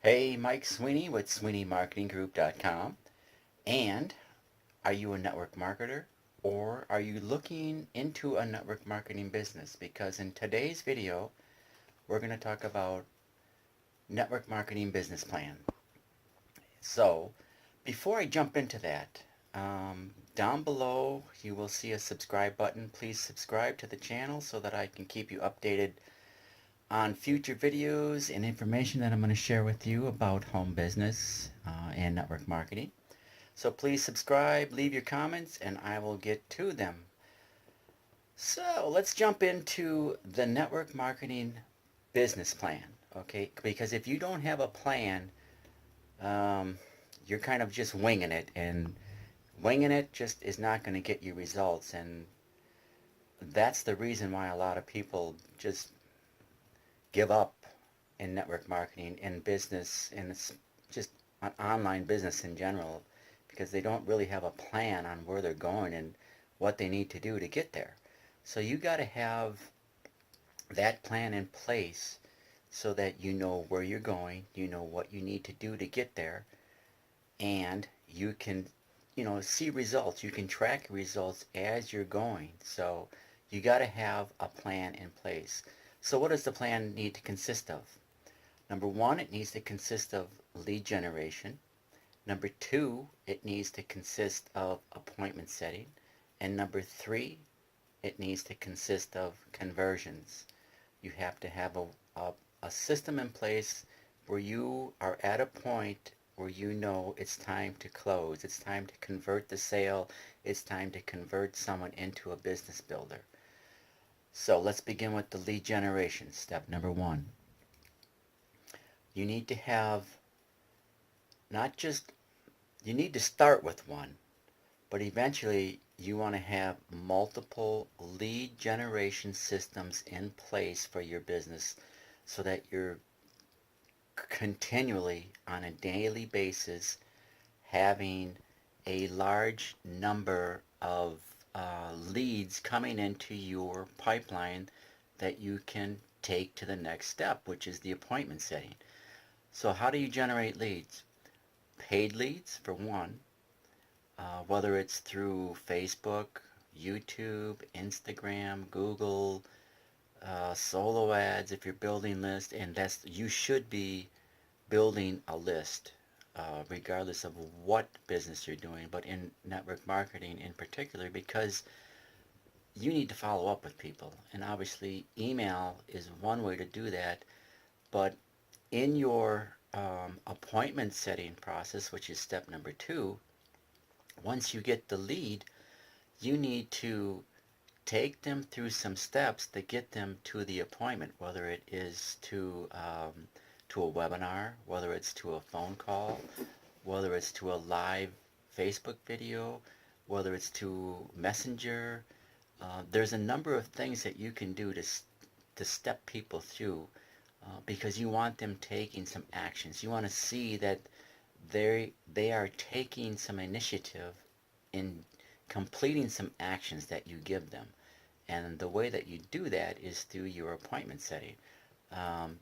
Hey, Mike Sweeney with SweeneyMarketingGroup.com. And are you a network marketer or are you looking into a network marketing business? Because in today's video, we're going to talk about network marketing business plan. So, before I jump into that, down below you will see a subscribe button. Please subscribe to the channel so that I can keep you updated on future videos and information that I'm going to share with you about home business and network marketing. So please subscribe, leave your comments, and I will get to them. So let's jump into the network marketing business plan, okay? Because if you don't have a plan, um, you're kind of just winging it, and winging it just is not going to get you results. And that's the reason why a lot of people just give up in network marketing, in business, and it's just on online business in general, because they don't really have a plan on where they're going and what they need to do to get there. So you got to have that plan in place so that you know where you're going, you know what you need to do to get there, and you can, see results. You can track results as you're going. So you got to have a plan in place. So what does the plan need to consist of? Number one, it needs to consist of lead generation. Number two, it needs to consist of appointment setting. And number three, it needs to consist of conversions. You have to have a system in place where you are at a point where you know it's time to close. It's time to convert the sale. It's time to convert someone into a business builder. So let's begin with the lead generation. Step number one. You need to have not just, you need to start with one, but eventually you want to have multiple lead generation systems in place for your business so that you're continually on a daily basis having a large number of leads coming into your pipeline that you can take to the next step, which is the appointment setting. So how do you generate leads? Paid leads, for one, whether it's through Facebook, YouTube, Instagram, Google, solo ads if you're building lists, and you should be building a list regardless of what business you're doing, but in network marketing in particular, because you need to follow up with people. And obviously email is one way to do that, but in your appointment setting process, which is step number two, once you get the lead, you need to take them through some steps to get them to the appointment, whether it is to a webinar, whether it's to a phone call, whether it's to a live Facebook video, whether it's to Messenger. There's a number of things that you can do to step people through because you want them taking some actions. You want to see that they are taking some initiative in completing some actions that you give them. And the way that you do that is through your appointment setting. Um,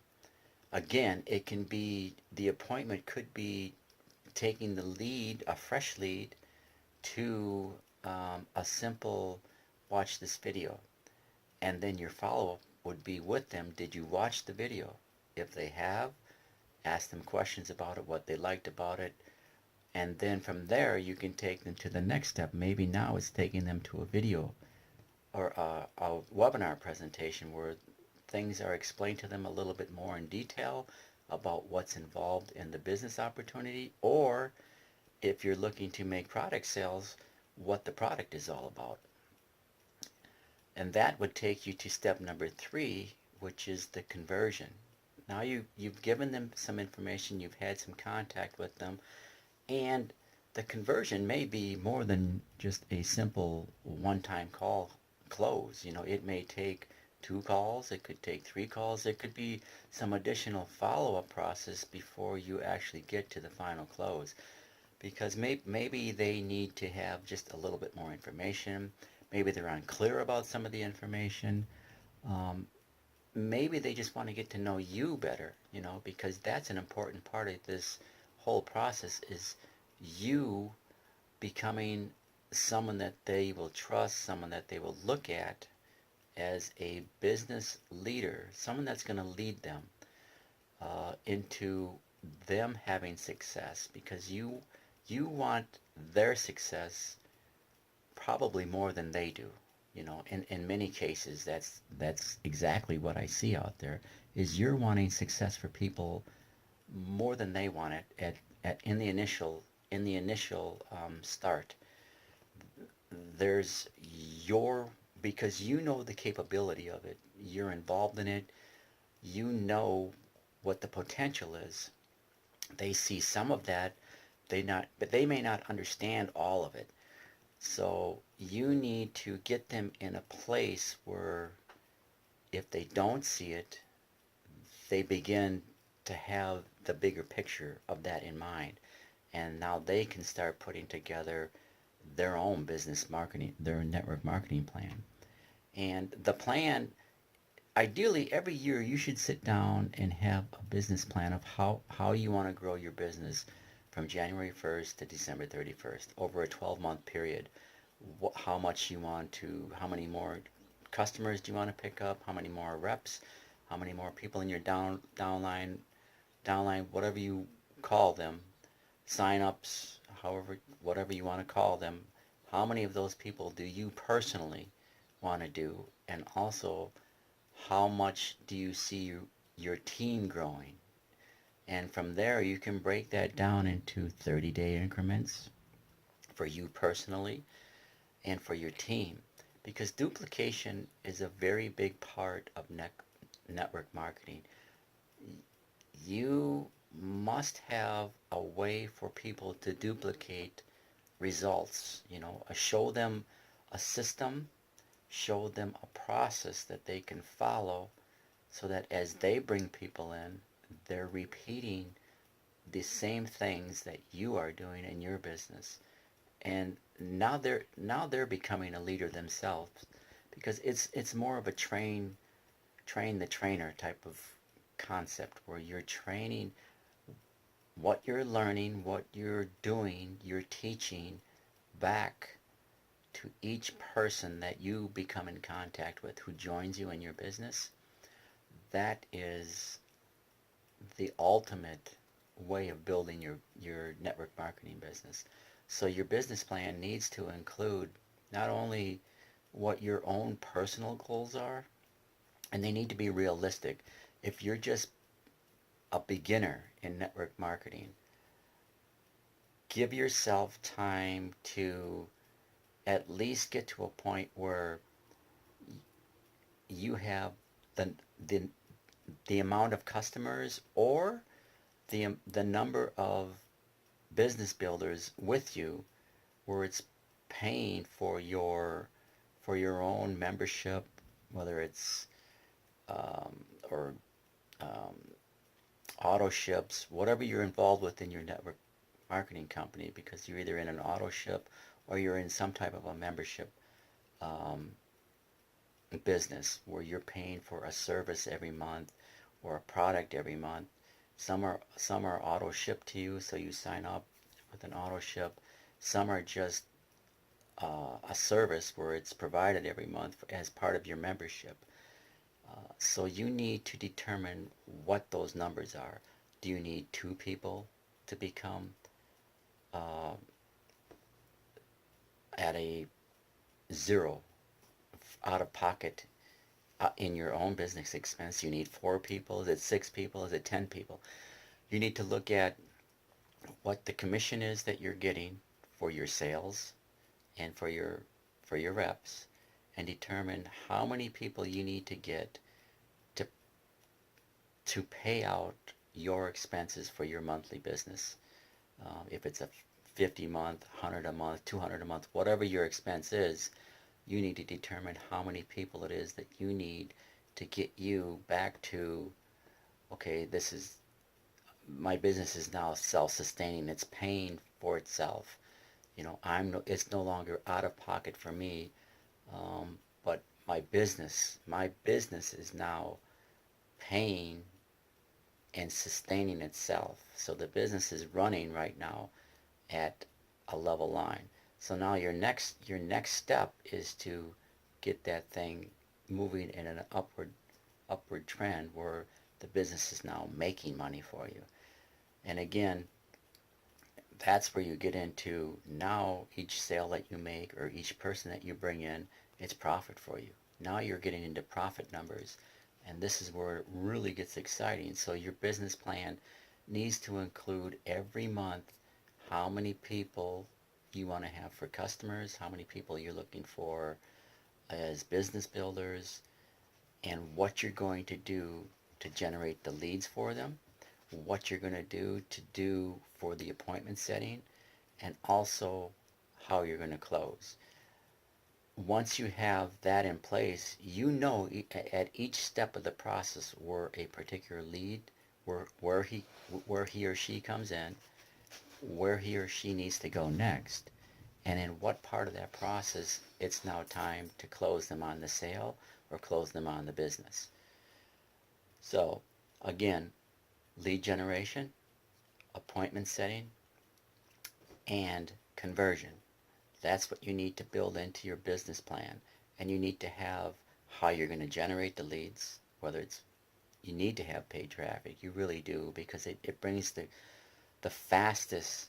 Again, it can be, the appointment could be taking the lead, a fresh lead, to a simple watch this video. And then your follow-up would be with them. Did you watch the video? If they have, ask them questions about it, what they liked about it. And then from there, you can take them to the next step. Maybe now it's taking them to a video or a webinar presentation where things are explained to them a little bit more in detail about what's involved in the business opportunity, or if you're looking to make product sales, what the product is all about. And that would take you to step number three, which is the conversion. Now you've given them some information, you've had some contact with them, and the conversion may be more than just a simple one-time call close. It may take 2 calls, it could take 3 calls, there could be some additional follow-up process before you actually get to the final close. Because maybe they need to have just a little bit more information. Maybe they're unclear about some of the information. Maybe they just want to get to know you better. because that's an important part of this whole process is you becoming someone that they will trust, someone that they will look at as a business leader, someone that's going to lead them into them having success, because you want their success probably more than they do. In many cases, that's exactly what I see out there, is you're wanting success for people more than they want it in the initial start. There's your Because you know the capability of it, you're involved in it, you know what the potential is. They see some of that, but they may not understand all of it. So you need to get them in a place where if they don't see it, they begin to have the bigger picture of that in mind. And now they can start putting together their own business marketing, their network marketing plan. And the plan, ideally, every year you should sit down and have a business plan of how you want to grow your business from January 1st to December 31st over a 12-month period. How much you want to, how many more customers do you want to pick up, how many more reps, how many more people in your downline, whatever you call them, sign-ups, however, whatever you want to call them, how many of those people do you personally want to do, and also how much do you see your team growing? And from there, you can break that down into 30-day increments for you personally and for your team. Because duplication is a very big part of network marketing. You must have a way for people to duplicate results. Show them a system, show them a process that they can follow, so that as they bring people in, they're repeating the same things that you are doing in your business. And now they're becoming a leader themselves, because it's more of a train the trainer type of concept, where you're training what you're learning, what you're doing, you're teaching back to each person that you become in contact with, who joins you in your business. That is the ultimate way of building your network marketing business. So your business plan needs to include not only what your own personal goals are, and they need to be realistic. If you're just a beginner in network marketing, give yourself time to at least get to a point where you have the the, the amount of customers, or the number of business builders with you, where it's paying for your own membership, whether it's or um, auto ships, whatever you're involved with in your network marketing company, because you're either in an auto ship or you're in some type of a membership um, business, where you're paying for a service every month or a product every month. Some are auto shipped to you, so you sign up with an auto ship. Some are just a service where it's provided every month as part of your membership. So you need to determine what those numbers are. Do you need two people to become uh, at a zero out of pocket in your own business expense? You need four people? Is it six people? Is it 10 people? You need to look at what the commission is that you're getting for your sales and for your reps, and determine how many people you need to get to to pay out your expenses for your monthly business. If it's a 50 month, 100 a month, 200 a month, whatever your expense is, you need to determine how many people it is that you need to get you back to, okay, this is, my business is now self-sustaining. It's paying for itself. It's no longer out of pocket for me, but my business is now paying and sustaining itself. So the business is running right now at a level line. So now your next step is to get that thing moving in an upward trend where the business is now making money for you. And again, that's where you get into now each sale that you make or each person that you bring in, it's profit for you. Now you're getting into profit numbers, and this is where it really gets exciting. So your business plan needs to include every month how many people you want to have for customers, how many people you're looking for as business builders, and what you're going to do to generate the leads for them, what you're going to do for the appointment setting, and also how you're going to close. Once you have that in place, you know at each step of the process where a particular lead, where he or she comes in, where he or she needs to go next, and in what part of that process it's now time to close them on the sale or close them on the business. So again, lead generation, appointment setting, and conversion. That's what you need to build into your business plan. And you need to have how you're going to generate the leads, whether it's you need to have paid traffic. You really do because it brings the fastest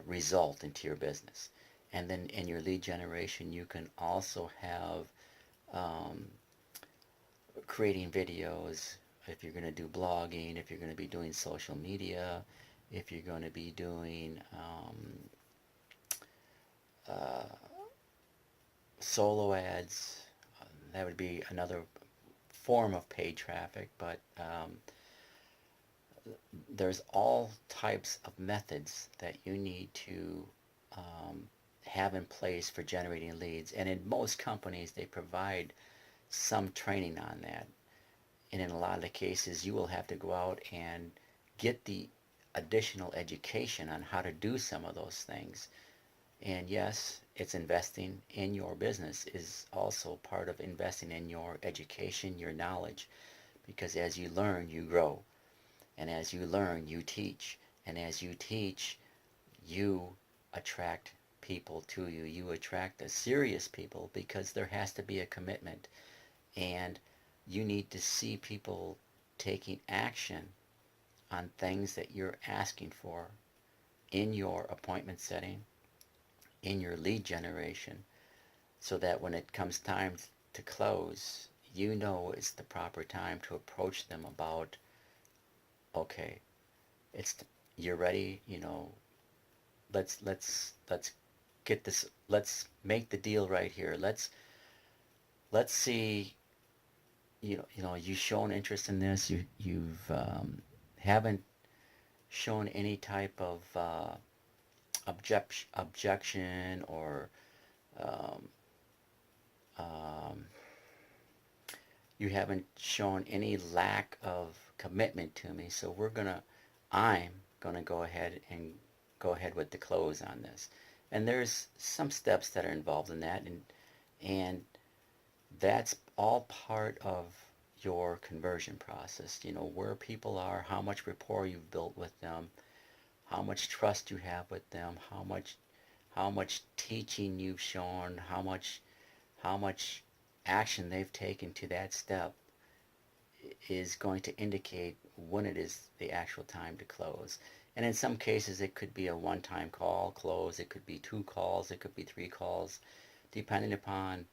result into your business. And then in your lead generation, you can also have um, creating videos, if you're going to do blogging, if you're going to be doing social media, if you're going to be doing uh, solo ads, that would be another form of paid traffic, but there's all types of methods that you need to um, have in place for generating leads. And in most companies, they provide some training on that. And in a lot of the cases, you will have to go out and get the additional education on how to do some of those things. And yes, it's investing in your business is also part of investing in your education, your knowledge, because as you learn, you grow. And as you learn, you teach. And as you teach, you attract people to you. You attract the serious people because there has to be a commitment. And you need to see people taking action on things that you're asking for in your appointment setting, in your lead generation, so that when it comes time to close, you know it's the proper time to approach them about, okay, it's you're ready, let's get this, let's make the deal right here. Let's see, you've shown interest in this. You've haven't shown any type of objection or um, um, you haven't shown any lack of commitment to me. So I'm gonna go ahead with the close on this. And there's some steps that are involved in that, and that's all part of your conversion process. You know where people are, how much rapport you've built with them, how much trust you have with them, how much teaching you've shown, how much action they've taken to that step is going to indicate when it is the actual time to close. And in some cases, it could be a one-time call close. It could be 2 calls. It could be 3 calls, depending upon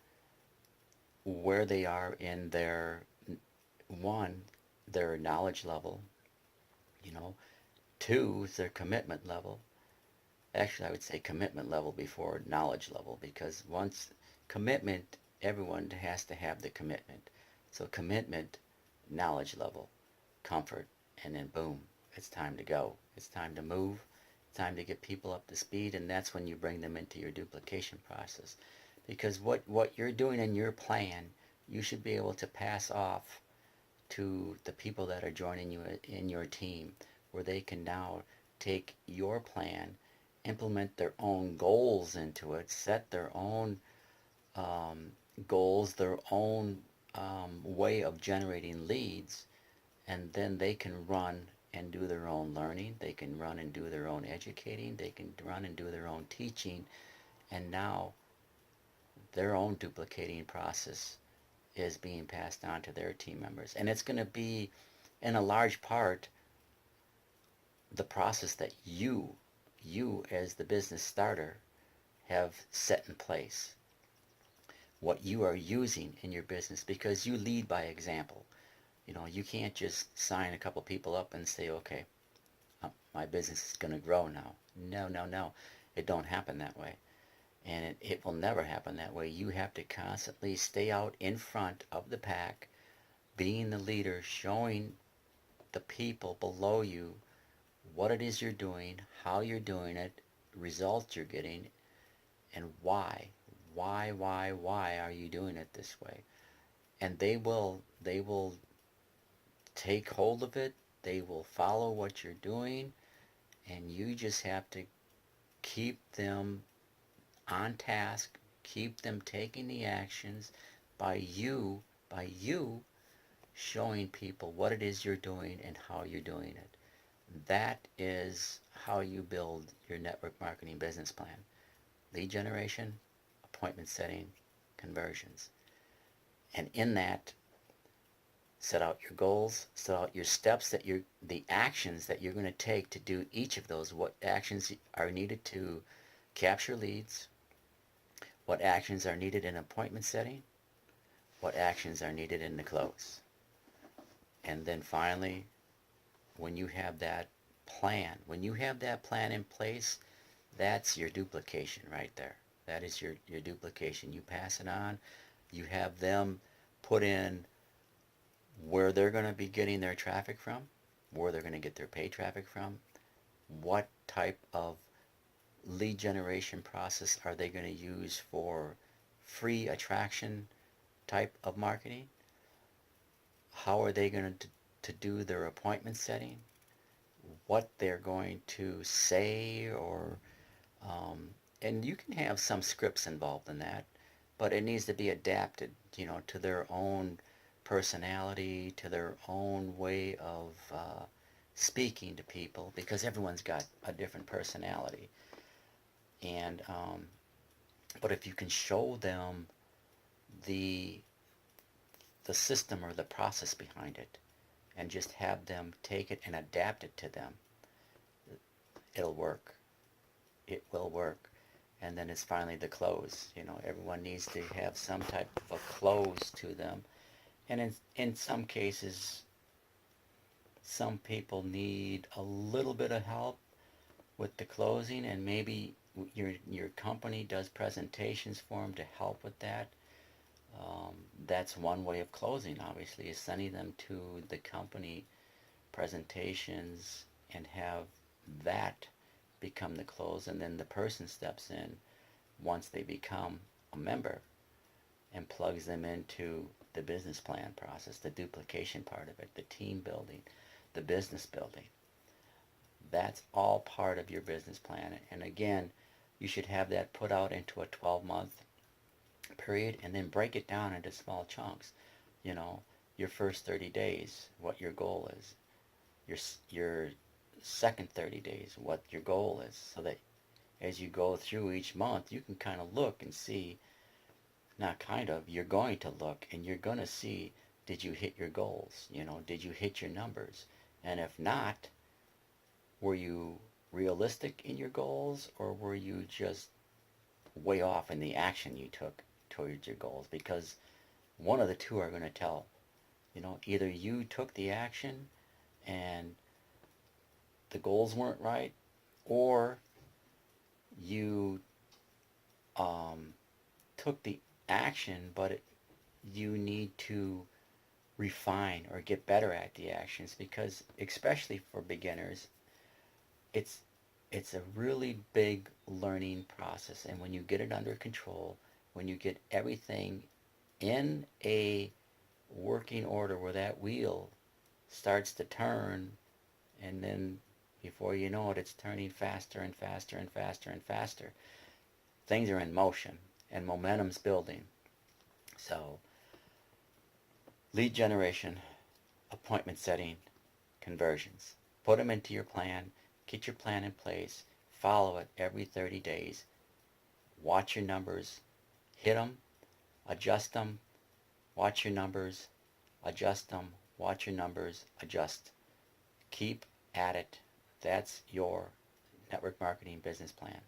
where they are in their knowledge level. You know, two is their commitment level. Actually, I would say commitment level before knowledge level, because once commitment, everyone has to have the commitment. So commitment, knowledge level, comfort, and then boom, it's time to go. It's time to move. It's time to get people up to speed, and that's when you bring them into your duplication process. Because what you're doing in your plan, you should be able to pass off to the people that are joining you in your team, where they can now take your plan, implement their own goals into it, set their own um, goals, their own way of generating leads, and then they can run and do their own learning, they can run and do their own educating, they can run and do their own teaching, and now their own duplicating process is being passed on to their team members. And it's going to be, in a large part, the process that you as the business starter have set in place, what you are using in your business, because you lead by example. You can't just sign a couple people up and say, okay, my business is going to grow now. No, no, no. It don't happen that way. And it will never happen that way. You have to constantly stay out in front of the pack, being the leader, showing the people below you what it is you're doing, how you're doing it, results you're getting, and why. Why are you doing it this way? And they will take hold of it. They will follow what you're doing, and you just have to keep them on task, keep them taking the actions by you showing people what it is you're doing and how you're doing it. That is how you build your network marketing business plan. Lead generation, appointment setting, conversions. And in that, set out your goals, set out your steps, the actions that you're going to take to do each of those. What actions are needed to capture leads, what actions are needed in appointment setting, what actions are needed in the close. And then finally, when you have that plan in place, that's your duplication right there. That is your duplication. You pass it on. You have them put in where they're going to be getting their traffic from, where they're going to get their paid traffic from, what type of lead generation process are they going to use for free attraction type of marketing, how are they going to do their appointment setting, what they're going to say, or and you can have some scripts involved in that, but it needs to be adapted, to their own personality, to their own way of speaking to people, because everyone's got a different personality. And but if you can show them the the system or the process behind it, and just have them take it and adapt it to them, it'll work. It will work. And then it's finally the close. Everyone needs to have some type of a close to them. And in some cases, some people need a little bit of help with the closing, and maybe your company does presentations for them to help with that. That's one way of closing, obviously, is sending them to the company presentations and have that become the close, and then the person steps in once they become a member and plugs them into the business plan process, the duplication part of it, the team building, the business building. That's all part of your business plan. And again, you should have that put out into a 12-month period, and then break it down into small chunks. Your first 30 days, what your goal is. Your second 30 days, what your goal is, so that as you go through each month, you can kind of look and see, not kind of, you're going to look and you're going to see, did you hit your goals? Did you hit your numbers? And if not, were you realistic in your goals, or were you just way off in the action you took towards your goals? Because one of the two are going to tell. Either you took the action and the goals weren't right, or you took the action, but you need to refine or get better at the actions, because especially for beginners, it's a really big learning process. And when you get it under control, when you get everything in a working order where that wheel starts to turn, and then before you know it, it's turning faster and faster and faster and faster. Things are in motion and momentum's building. So lead generation, appointment setting conversions. Put them into your plan, get your plan in place, follow it every 30 days, watch your numbers, hit them, adjust them, watch your numbers, adjust them, watch your numbers, adjust. Keep at it. That's your network marketing business plan.